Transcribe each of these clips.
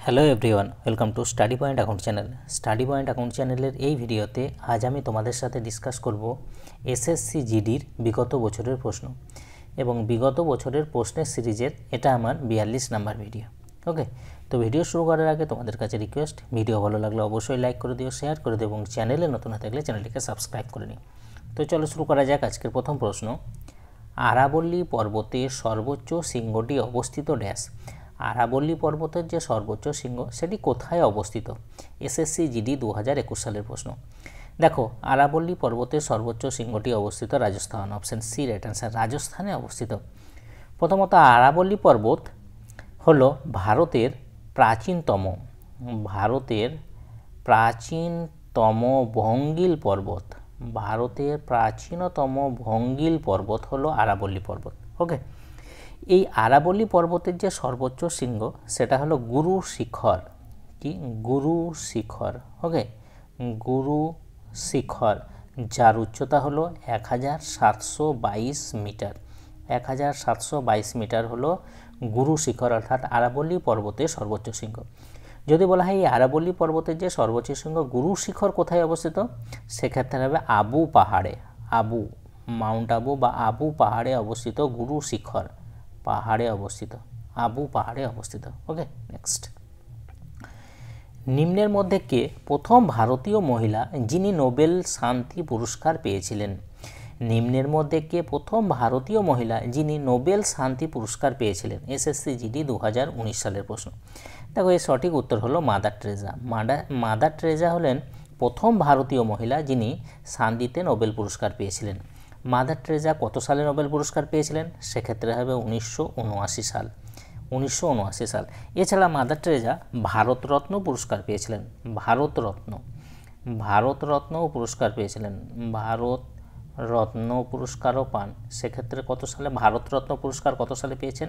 Hello everyone, welcome to study point account channel. Study point account চ্যানেলের এই ভিডিওতে আজ আমি তোমাদের সাথে ডিসকাস করব এসএসসি জিডির বিগত বছরের প্রশ্ন এবং বিগত বছরের প্রশ্নের সিরিজের এটা আমার 42 নাম্বার ভিডিও। ওকে, তো ভিডিও শুরু করার আগে তোমাদের কাছে রিকোয়েস্ট, ভিডিও ভালো লাগলে অবশ্যই লাইক করে দিও, শেয়ার করে দিও এবং চ্যানেলে নতুন হয়ে থাকলে চ্যানেলটিকে সাবস্ক্রাইব করে নিও। তো চলো শুরু করা যাক। আজকের প্রথম প্রশ্ন, আরাবল্লী পর্বতের সর্বোচ্চ শৃঙ্গটি অবস্থিত ড্যাশ। আরাবল্লী পর্বতের যে সর্বোচ্চ শৃঙ্গ সেটি কোথায় অবস্থিত? এসএসসি জিডি 2021 সালের প্রশ্ন। দেখো, আরাবল্লী পর্বতের সর্বোচ্চ শৃঙ্গটি অবস্থিত Rajasthan, option C right answer, রাজস্থানে অবস্থিত। প্রথমত আরাবল্লী পর্বত হলো ভারতের প্রাচীনতম ভঙ্গিল পর্বত। ভারতের প্রাচীনতম ভঙ্গিল পর্বত হলো আরাবল্লী পর্বত। ওকে, এই আরাবল্লী পর্বতের যে সর্বোচ্চ শৃঙ্গ সেটা হলো গুরু শিখর। কি? গুরু শিখর। ওকে, গুরু শিখর, যার উচ্চতা হলো 1722 মিটার। 1722 মিটার হলো গুরু শিখর, অর্থাৎ আরাবল্লী পর্বতের সর্বোচ্চ শৃঙ্গ। যদি বলা হয় এই আরাবল্লী পর্বতের যে সর্বোচ্চ শৃঙ্গ গুরু শিখর কোথায় অবস্থিত, সেক্ষেত্রে হবে আবু পাহাড়ে। মাউন্ট আবু বা আবু পাহাড়ে অবস্থিত গুরু শিখর, পাহাড়ে অবস্থিত, আবু পাহাড়ে অবস্থিত। ওকে, নেক্সট, নিম্নের মধ্যে কে প্রথম ভারতীয় মহিলা যিনি নোবেল শান্তি পুরস্কার পেয়েছিলেন? নিম্নের মধ্যে কে প্রথম ভারতীয় মহিলা যিনি নোবেল শান্তি পুরস্কার পেয়েছিলেন? এসএসসি জিডি 2019 সালের প্রশ্ন। দেখো, এর সঠিক উত্তর হলো মাদার টেরেসা। মাদার টেরেসা হলেন প্রথম ভারতীয় মহিলা যিনি শান্তিতে নোবেল পুরস্কার পেয়েছিলেন। মাদার টেরেসা কত সালে নোবেল পুরস্কার পেয়েছিলেন? সেক্ষেত্রে হবে 1979 সাল। 1979 সাল। এছাড়া মাদার টেরেসা ভারতরত্ন পুরস্কার পেয়েছিলেন। ভারতরত্ন পুরস্কার পেয়েছিলেন। ভারতরত্ন পুরস্কারও পান। সেক্ষেত্রে কত সালে ভারতরত্ন পুরস্কার কত সালে পেয়েছেন?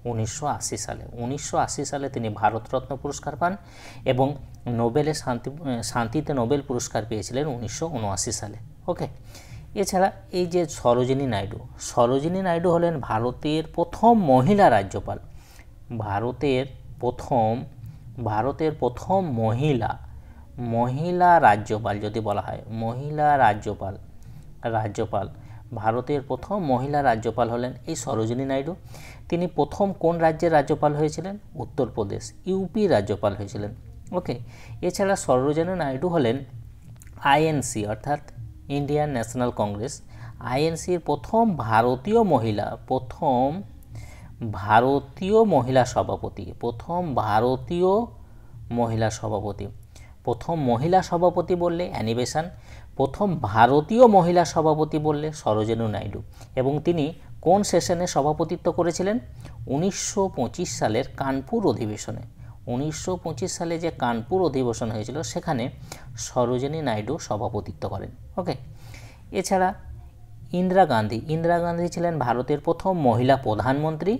1980 সালে। 1980 সালে তিনি ভারতরত্ন পুরস্কার পান এবং নোবেলের শান্তিতে নোবেল পুরস্কার পেয়েছিলেন 1979 সালে। ওকে, এছাড়া এই যে সরোজিনী নাইডু হলেন ভারতের প্রথম মহিলা রাজ্যপাল। ভারতের প্রথম মহিলা রাজ্যপাল যদি বলা হয়, মহিলা রাজ্যপাল, ভারতের প্রথম মহিলা রাজ্যপাল হলেন এই সরোজিনী নাইডু। তিনি প্রথম কোন রাজ্যের রাজ্যপাল হয়েছিলেন? উত্তরপ্রদেশ, ইউপি রাজ্যপাল হয়েছিলেন। ওকে, এছাড়া সরোজিনী নাইডু হলেন আইএনসি অর্থাৎ ইন্ডিয়ান ন্যাশনাল কংগ্রেস, আইএনসির প্রথম ভারতীয় মহিলা সভাপতি। প্রথম মহিলা সভাপতি বললে অ্যানি বেসান্ট, প্রথম ভারতীয় মহিলা সভাপতি বললে সরোজিনী নাইডু। এবং তিনি কোন সেশনে সভাপতিত্ব করেছিলেন? 1925 সালের কানপুর অধিবেশনে। 1925 সালে যে কানপুর অধিবেশন হয়েছিল সেখানে সরোজিনী নাইডু সভাপতিত্ব করেন। ওকে, এছাড়া ইন্দিরা গান্ধী ছিলেন ভারতের প্রথম মহিলা প্রধানমন্ত্রী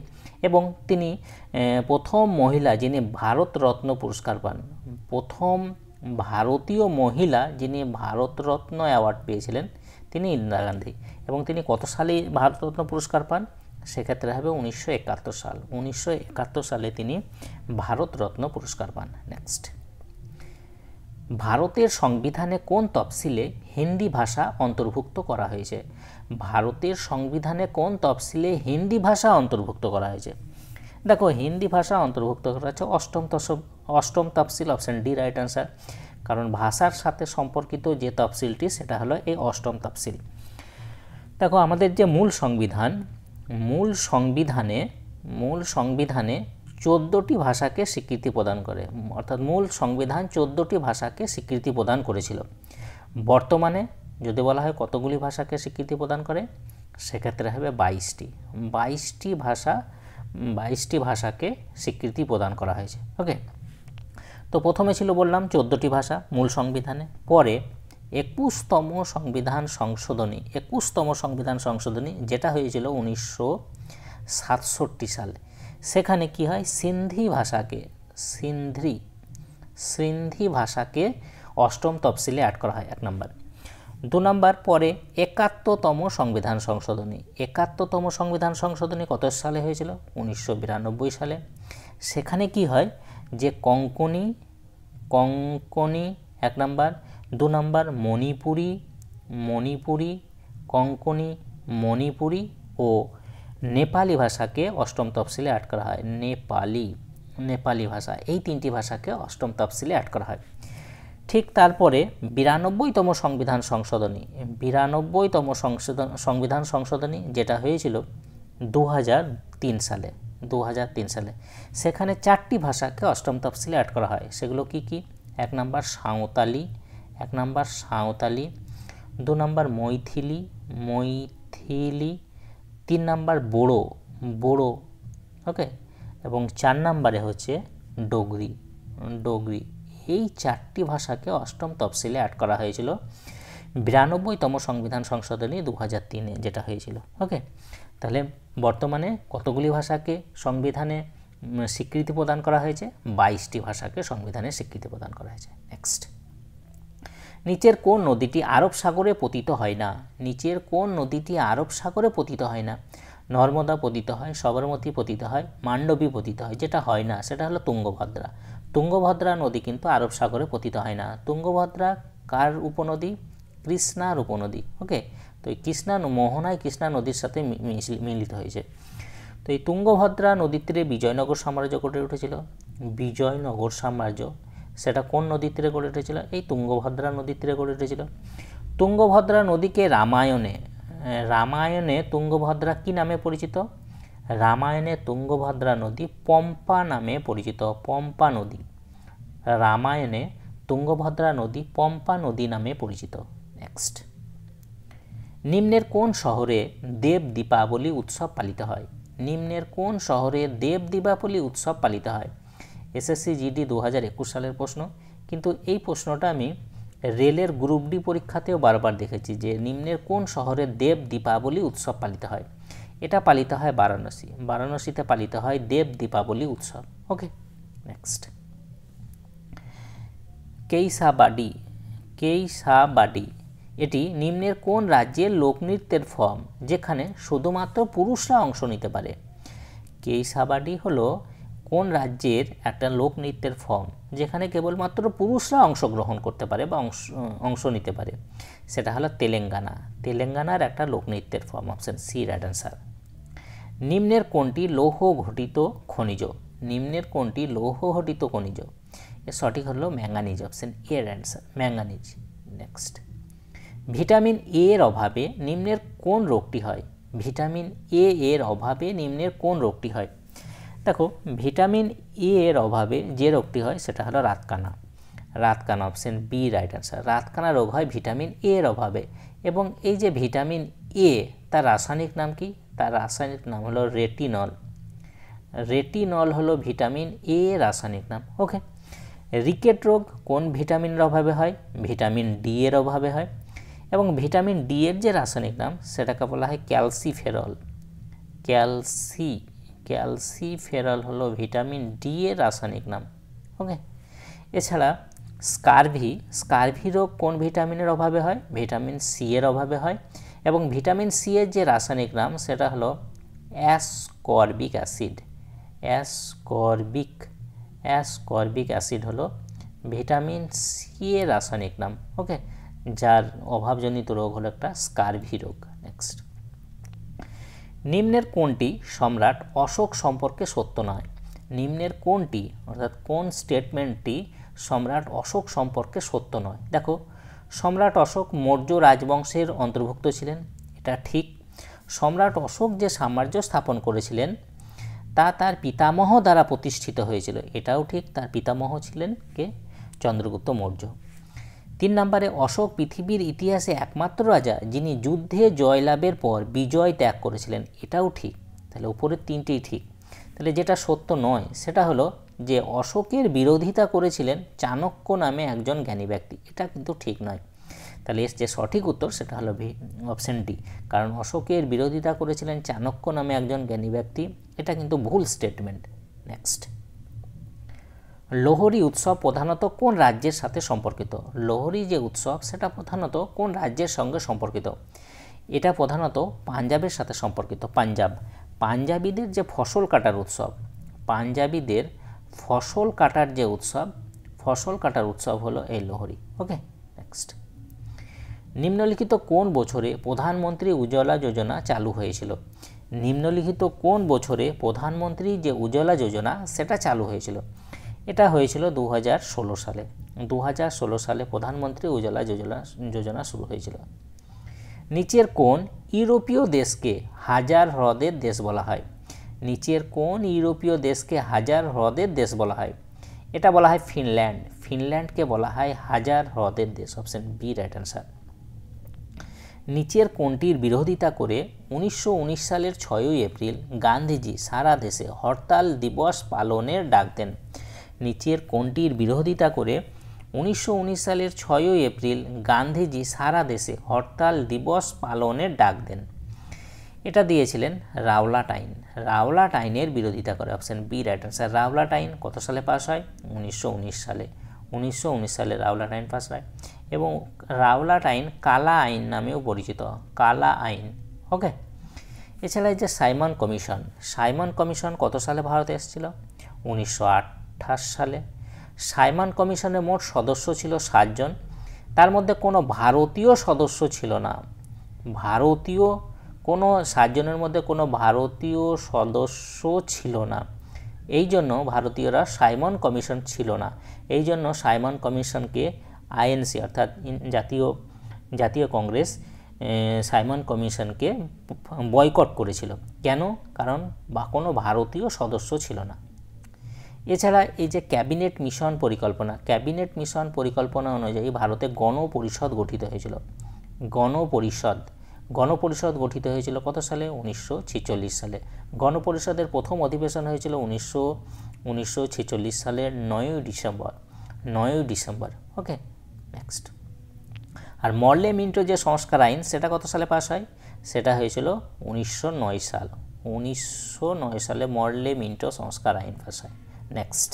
এবং তিনি প্রথম মহিলা যিনি ভারতরত্ন পুরস্কার পান। প্রথম ভারতীয় মহিলা যিনি ভারতরত্ন অ্যাওয়ার্ড পেয়েছিলেন তিনি ইন্দিরা গান্ধী। এবং তিনি কত সালে ভারতরত্ন পুরস্কার পান? সেক্ষেত্রে হবে 1971 সাল। 1971 সালে তিনি ভারতরত্ন পুরস্কার পান। নেক্সট, ভারতের সংবিধানে কোন তফসিলে হিন্দি ভাষা অন্তর্ভুক্ত করা হয়েছে? ভারতের সংবিধানে কোন তফসিলে হিন্দি ভাষা অন্তর্ভুক্ত করা হয়েছে? দেখো, হিন্দি ভাষা অন্তর্ভুক্ত করা হয়েছে অষ্টম তফসিল, অপশন ডি রাইট অ্যান্সার। কারণ ভাষার সাথে সম্পর্কিত যে তফসিলটি সেটা হলো এই অষ্টম তফসিল। দেখো, আমাদের যে মূল সংবিধানে 14টি ভাষাকে স্বীকৃতি প্রদান করে, অর্থাৎ মূল সংবিধান 14টি ভাষাকে স্বীকৃতি প্রদান করেছিল। বর্তমানে যদি বলা হয় কতগুলি ভাষাকে স্বীকৃতি প্রদান করে, সেক্ষেত্রে হবে 22টি ভাষাকে স্বীকৃতি প্রদান করা হয়েছে। ওকে, তো প্রথমে ছিল বললাম 14টি ভাষা মূল সংবিধানে, পরে 21তম সংবিধান সংশোধনী যেটা হয়েছিল 1967 সালে। সেখানে কি হয়, সিন্ধি ভাষাকে অষ্টম তফসিলে অ্যাড করা হয়, 1 নম্বর। 2 নম্বর, পরে 71তম সংবিধান সংশোধনী কত সালে হয়েছিল? 1992 সালে। সেখানে কি হয়, যে কঙ্কনি, কঙ্কনি 1 নাম্বার, 2 নাম্বার মণিপুরি, মণিপুরি, কঙ্কনি, মণিপুরি ও নেপালি ভাষাকে অষ্টম তফসিলে অ্যাড করা হয়। নেপালি, নেপালি ভাষা, এই 3টি ভাষাকে অষ্টম তফসিলে অ্যাড করা হয়। ঠিক তারপরে 92তম সংবিধান সংশোধনী, 92তম সংবিধান সংশোধনী যেটা হয়েছিল 2003 সালে, 2003 সালে, সেখানে 4টি ভাষাকে অষ্টম তফসিলে অ্যাড করা হয়। সেগুলো কি কি? 1 number Santali, 1 number Santali, 2 number Maithili, Maithili, 3 number Bodo, Bodo, okay, এবং 4 নাম্বারে হচ্ছে ডোগরি, ডোগরি। এই 4টি ভাষাকে অষ্টম তফসিলে অ্যাড করা হয়েছিল 92তম সংবিধান সংশোধনী 2003-এ যেটা হয়েছিল। ওকে, তাহলে বর্তমানে কতগুলি ভাষাকে সংবিধানে স্বীকৃতি প্রদান করা হয়েছে? 22টি ভাষাকে সংবিধানে স্বীকৃতি প্রদান করা হয়েছে। নেক্সট, নিচের কোন নদীটি আরব সাগরে পতিত হয় না? নিচের কোন নদীটি আরব সাগরে পতিত হয় না? নর্মদা পতিত হয়, সবরমতী পতিত হয়, মান্ডবী পতিত হয়। যেটা হয় না সেটা হলো তুঙ্গভদ্রা। তুঙ্গভদ্রা নদী কিন্তু আরব সাগরে পতিত হয় না। তুঙ্গভদ্রা কার উপনদী? কৃষ্ণার উপনদী। ওকে, তো এই কৃষ্ণা, মোহনায় কৃষ্ণা নদীর সাথে মিলিত হয়েছে। তো এই তুঙ্গভদ্রা নদীর তীরে বিজয়নগর সাম্রাজ্য গড়ে উঠেছিল। বিজয়নগর সাম্রাজ্য সেটা কোন নদীর তীরে গড়ে উঠেছিল? এই তুঙ্গভদ্রা নদীর তীরে গড়ে উঠেছিল। তুঙ্গভদ্রা নদীকে রামায়ণে, রামায়ণে তুঙ্গভদ্রা কি নামে পরিচিত? রামায়ণে তুঙ্গভদ্রা নদী পম্পা নামে পরিচিত। পম্পা নদী, রামায়ণে তুঙ্গভদ্রা নদী পম্পা নদী নামে পরিচিত। নেক্সট, নিম্নের কোন শহরে দেব দীপাবলি উৎসব পালিত হয়? নিম্নের কোন শহরে দেব দীপাবলি উৎসব পালিত হয়? এসএসসি জিডি 2021 সালের প্রশ্ন, কিন্তু এই প্রশ্নটা আমি রেলের গ্রুপ ডি পরীক্ষাতেও বারবার দেখেছি যে নিম্নের কোন শহরে দেব দীপাবলি উৎসব পালিত হয়। এটা পালিত হয় বারাণসী। বারাণসীতে পালিত হয় দেব দীপাবলি উৎসব। ওকে, নেক্সট, কেইসাবাডি, কেইসাবাডি এটি নিম্নের কোন রাজ্যের লোকনৃত্যের ফর্ম যেখানে শুধুমাত্র পুরুষরা অংশ নিতে পারে? কেইসাবাডি হলো কোন রাজ্যের একটা লোকনৃত্যের ফর্ম যেখানে কেবলমাত্র পুরুষরা অংশগ্রহণ করতে পারে বা অংশ নিতে পারে? সেটা হলো তেলেঙ্গানা। তেলেঙ্গানার একটা লোকনৃত্যের form. Option C right answer. নিম্নের কোনটি লৌহ ঘটিত খনিজ? নিম্নের কোনটি লৌহ ঘটিত খনিজ? এর সঠিক হলো ম্যাঙ্গানিজ। অপশন এ এর answer, manganese. Next, vitamin A এর অভাবে নিম্নের কোন রোগটি হয়? ভিটামিন এ এর অভাবে নিম্নের কোন রোগটি হয়? দেখো, ভিটামিন এ এর অভাবে যে রোগটি হয় সেটা হলো রাতকানা। রাতকানা, অপশন বি রাইট অ্যান্সার। রাতকানা রোগ হয় ভিটামিন এ এর অভাবে। এবং এই যে ভিটামিন এ, তার রাসায়নিক নাম কি? তার রাসায়নিক নাম হলো রেটিনল। রেটিনল হলো ভিটামিন এ রাসায়নিক নাম। ওকে, রিকেট রোগ কোন ভিটামিনের অভাবে হয়? ভিটামিন ডি এর অভাবে হয়। এবং ভিটামিন ডি এর যে রাসায়নিক নাম সেটাকে বলা হয় ক্যালসিফেরল। ক্যালসিফেরল হলো ভিটামিন ডি এর রাসায়নিক নাম। ওকে, এছাড়া স্কারভি, স্কারভি রোগ কোন ভিটামিনের অভাবে হয়? ভিটামিন সি এর অভাবে হয়। এবং ভিটামিন সি এর যে রাসায়নিক নাম সেটা হলো অ্যাসকর্বিক অ্যাসিড। অ্যাসকর্বিক অ্যাসিড হলো ভিটামিন সি এর রাসায়নিক নাম। ওকে, যার অভাবজনিত রোগ হলো একটা স্কারভি রোগ। নেক্সট, নিম্নের কোনটি সম্রাট অশোক সম্পর্কে সত্য নয়? নিম্নের কোনটি, অর্থাৎ কোন স্টেটমেন্টটি সম্রাট অশোক সম্পর্কে সত্য নয়? দেখো, সম্রাট অশোক মৌর্য রাজবংশের অন্তর্ভুক্ত ছিলেন, এটা ঠিক। সম্রাট অশোক যে সাম্রাজ্য স্থাপন করেছিলেন তা তার পিতামহ দ্বারা প্রতিষ্ঠিত হয়েছিল, এটাও ঠিক। তার পিতামহ ছিলেন কে? চন্দ্রগুপ্ত মৌর্য। 3 নম্বরে, অশোক পৃথিবীর ইতিহাসে একমাত্র রাজা যিনি যুদ্ধে জয়লাভের পর বিজয় ত্যাগ করেছিলেন, এটাও ঠিক। তাহলে উপরের 3টেই ঠিক। তাহলে যেটা সত্য নয় সেটা হলো যে অশোকের বিরোধিতা করেছিলেন চাণক্য নামে একজন জ্ঞানী ব্যক্তি, এটা কিন্তু ঠিক নয়। তাহলে এর যে সঠিক উত্তর সেটা হলো অপশন ডি, কারণ অশোকের বিরোধিতা করেছিলেন চাণক্য নামে একজন জ্ঞানী ব্যক্তি, এটা কিন্তু ভুল স্টেটমেন্ট। নেক্সট, লোহরী উৎসব প্রধানত কোন রাজ্যের সাথে সম্পর্কিত? লোহরী যে উৎসব সেটা প্রধানত কোন রাজ্যের সঙ্গে সম্পর্কিত? এটা প্রধানত পাঞ্জাবের সাথে সম্পর্কিত। পাঞ্জাব, পাঞ্জাবিদের যে ফসল কাটার উৎসব, পাঞ্জাবিদের ফসল কাটার যে উৎসব, ফসল কাটার উৎসব হলো এই লোহরি। ওকে, নেক্সট। নিম্নলিখিত কোন বছরে প্রধানমন্ত্রী উজ্জ্বলা যোজনা চালু হয়েছিল? নিম্নলিখিত কোন বছরে প্রধানমন্ত্রী যে উজ্জ্বলা যোজনা সেটা চালু হয়েছিল? এটা হয়েছিল 2016 সালে। 2016 সালে প্রধানমন্ত্রী উজ্জ্বলা যোজনা শুরু হয়েছিল। নিচের কোন ইউরোপীয় দেশকে হাজার হ্রদের দেশ বলা হয়? নিচের কোন ইউরোপীয় দেশকে হাজার হ্রদের দেশ বলা হয়? এটা বলা হয় ফিনল্যান্ড। ফিনল্যান্ডকে বলা হয় হাজার হ্রদের দেশ। Option B right answer. নিচের কোনটির বিরোধিতা করে 1919 সালের 6ই এপ্রিল গান্ধীজি সারা দেশে হরতাল দিবস পালনের ডাক দেন? নিচের কোনটির বিরোধিতা করে 1919 সালের 6ই এপ্রিল গান্ধীজি সারা দেশে হরতাল দিবস পালনের ডাক দেন? এটা দিয়েছিলেন রাওলাট আইন। রাওলাট আইনের বিরোধিতা করে। Option B right answer. Rowlatt আইন কত সালে পাস হয়? 1919 সালে। 1919 সালে রাওলাট আইন পাস হয় এবং রাওলাট আইন কালা আইন নামেও পরিচিত। কালা আইন। ওকে, এছাড়া যে সাইমন কমিশন, সাইমন কমিশন কত সালে ভারতে এসেছিল? 1928 সালে। সাইমন কমিশনের মোট সদস্য ছিল 7 জন। তার মধ্যে কোনো ভারতীয় সদস্য ছিল না। ভারতীয় কোনো 7 জনের মধ্যে কোনো ভারতীয় সদস্য ছিল না। এই জন্য ভারতীয়রা সাইমন কমিশন ছিল না। এই জন্য সাইমন কমিশনকে আইএনসি অর্থাৎ জাতীয় কংগ্রেস সাইমন কমিশনকে বয়কট করেছিল। কেন? কারণ কোনো ভারতীয় সদস্য ছিল না। এছাড়া এই যে ক্যাবিনেট মিশন পরিকল্পনা, ক্যাবিনেট মিশন পরিকল্পনা অনুযায়ী ভারতে গণপরিষদ গঠিত হয়েছিল। গণপরিষদ গঠিত হয়েছিল কত সালে? 1946 সালে। গণপরিষদের প্রথম অধিবেশন হয়েছিল 1946 সালের 9ই ডিসেম্বর। ওকে, নেক্সট। আর মরলে মিন্টো যে সংস্কার আইন সেটা কত সালে পাস হয়? সেটা হয়েছিল 1909 সাল। 1909 সালে মরলে মিন্টো সংস্কার আইন পাস হয়। নেক্সট।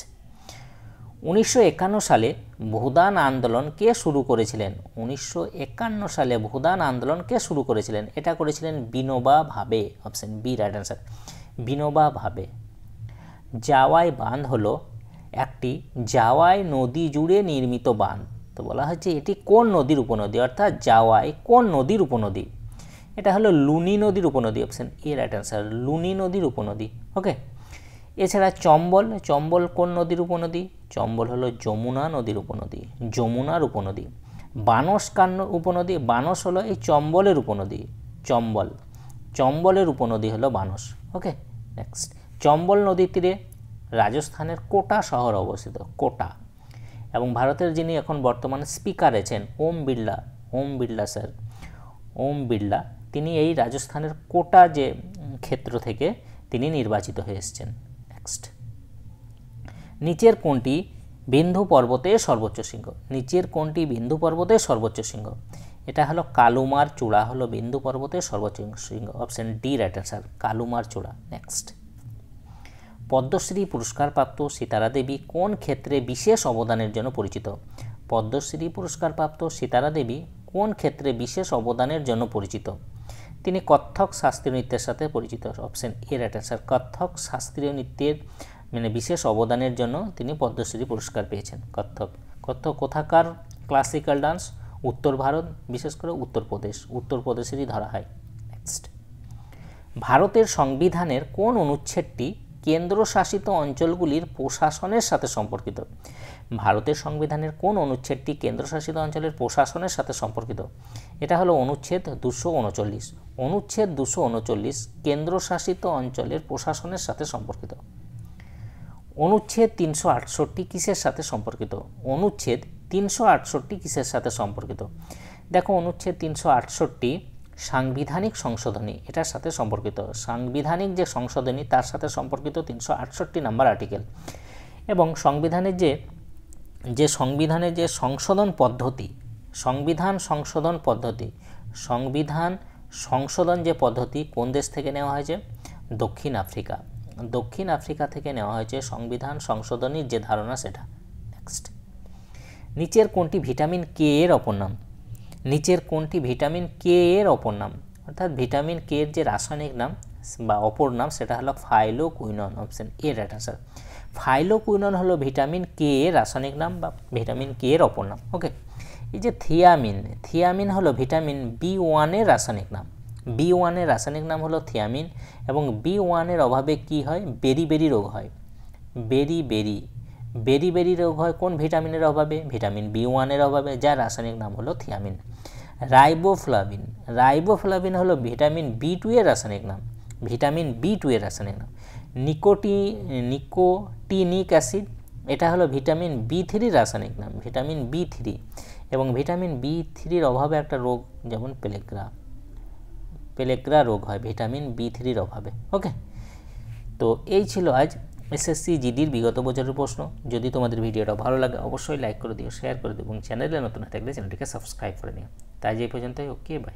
1951 সালে ভূদান আন্দোলন কে শুরু করেছিলেন? 1951 সালে ভূদান আন্দোলন কে শুরু করেছিলেন? এটা করেছিলেন Vinoba Bhave. Option B right answer. Vinoba Bhave. Jawai বাঁধ হলো একটি জাওয়াই নদী জুড়ে নির্মিত বাঁধ। তো বলা হচ্ছে এটি কোন নদীর উপনদী? অর্থাৎ জাওয়াই কোন নদীর উপনদী? এটা হলো লুনি নদীর উপনদী। Option A right answer. Luni নদীর উপনদী। ওকে, এছাড়া চম্বল কোন নদীর উপনদী? চম্বল হলো যমুনা নদীর উপনদী। যমুনার উপনদী। বানস কার উপনদী? বানস হলো এই চম্বলের উপনদী। চম্বলের উপনদী হলো বানস। ওকে, নেক্সট। চম্বল নদীর তীরে রাজস্থানের কোটা শহর অবস্থিত। কোটা। এবং ভারতের যিনি এখন বর্তমানে স্পিকার আছেন ওম বিড়লা স্যার, ওম বিড়লা, তিনি এই রাজস্থানের কোটা যে ক্ষেত্র থেকে তিনি নির্বাচিত হয়ে এসেছেন। নেক্সট। নিচের কোনটি বিন্ধু পর্বতের সর্বোচ্চ শৃঙ্গ? নিচের কোনটি বিন্ধু পর্বতের সর্বোচ্চ শৃঙ্গ? এটা হলো কালুমার চূড়া হলো বিন্ধু পর্বতের সর্বোচ্চ শৃঙ্গ। Option D right answer. Kalumar চূড়া। নেক্সট। পদ্মশ্রী পুরস্কারপ্রাপ্ত সিতারা দেবী কোন ক্ষেত্রে বিশেষ অবদানের জন্য পরিচিত? পদ্মশ্রী পুরস্কারপ্রাপ্ত সিতারা দেবী কোন ক্ষেত্রে বিশেষ অবদানের জন্য পরিচিত? তিনি কত্থক শাস্ত্রীয় নৃত্যের সাথে পরিচিত। Option A right answer. Kathak শাস্ত্রীয় নৃত্যের বিশেষ অবদানের জন্য তিনি পদ্মশ্রী পুরস্কার পেয়েছেন। কত্থক কোথাকার ক্লাসিক্যাল ডান্স? উত্তর ভারত, বিশেষ করে উত্তরপ্রদেশেরই ধরা হয়। নেক্সট। ভারতের সংবিধানের কোন অনুচ্ছেদটি কেন্দ্রশাসিত অঞ্চলগুলির প্রশাসনের সাথে সম্পর্কিত? ভারতের সংবিধানের কোন অনুচ্ছেদটি কেন্দ্রশাসিত অঞ্চলের প্রশাসনের সাথে সম্পর্কিত? এটা হলো অনুচ্ছেদ 239। অনুচ্ছেদ 239 কেন্দ্রশাসিত অঞ্চলের প্রশাসনের সাথে সম্পর্কিত। অনুচ্ছেদ 368 কিসের সাথে সম্পর্কিত? অনুচ্ছেদ 368 কিসের সাথে সম্পর্কিত? দেখো, অনুচ্ছেদ 368 সাংবিধানিক সংশোধনী এটার সাথে সম্পর্কিত। সাংবিধানিক যে সংশোধনী তার সাথে সম্পর্কিত 368 নাম্বার আর্টিকেল। এবং সংবিধানের যে সংশোধন পদ্ধতি, সংবিধান সংশোধন যে পদ্ধতি কোন দেশ থেকে নেওয়া হয়েছে? দক্ষিণ আফ্রিকা থেকে নেওয়া হয়েছে সংবিধান সংশোধনীর যে ধারণা সেটা। নেক্সট। নিচের কোনটি ভিটামিন কে এর অপর নাম? নিচের কোনটি ভিটামিন কে এর অপর নাম? অর্থাৎ ভিটামিন কে এর যে রাসায়নিক নাম বা অপর নাম সেটা হলো phylloquinone. Option A right answer. Phylloquinone হলো ভিটামিন কে এর রাসায়নিক নাম বা ভিটামিন কে এর অপর নাম। ওকে, এই যে থিয়ামিন, থিয়ামিন হলো ভিটামিন B1 এর রাসায়নিক নাম। B1 এর রাসায়নিক নাম হলো থিয়ামিন এবং B1 এর অভাবে কি হয়? বেরি রোগ হয়। বেরি রোগ হয় কোন ভিটামিনের অভাবে? ভিটামিন B1 এর অভাবে, যার রাসায়নিক নাম হলো থিয়ামিন। রাইবোফ্লাভিন হলো ভিটামিন B2 এর রাসায়নিক নাম। ভিটামিন B2 এর রাসায়নিক নাম। নিকোটিনিক অ্যাসিড, এটা হলো ভিটামিন B3 রাসায়নিক নাম, ভিটামিন B3। এবং ভিটামিন B3 এর অভাবে একটা রোগ যেমন পেলেগ্রা রোগ হয় ভিটামিন B3 এর অভাবে। ওকে, তো এই ছিল আজ এসএসসি জিডির বিগত বছরের প্রশ্ন। যদি তোমাদের ভিডিওটা ভালো লাগে অবশ্যই লাইক করে দিও, শেয়ার করে দিও এবং চ্যানেলে নতুন হয়ে থাকলে চ্যানেলটিকে সাবস্ক্রাইব করে নিও। তাই এই পর্যন্তই, ওকে বাই।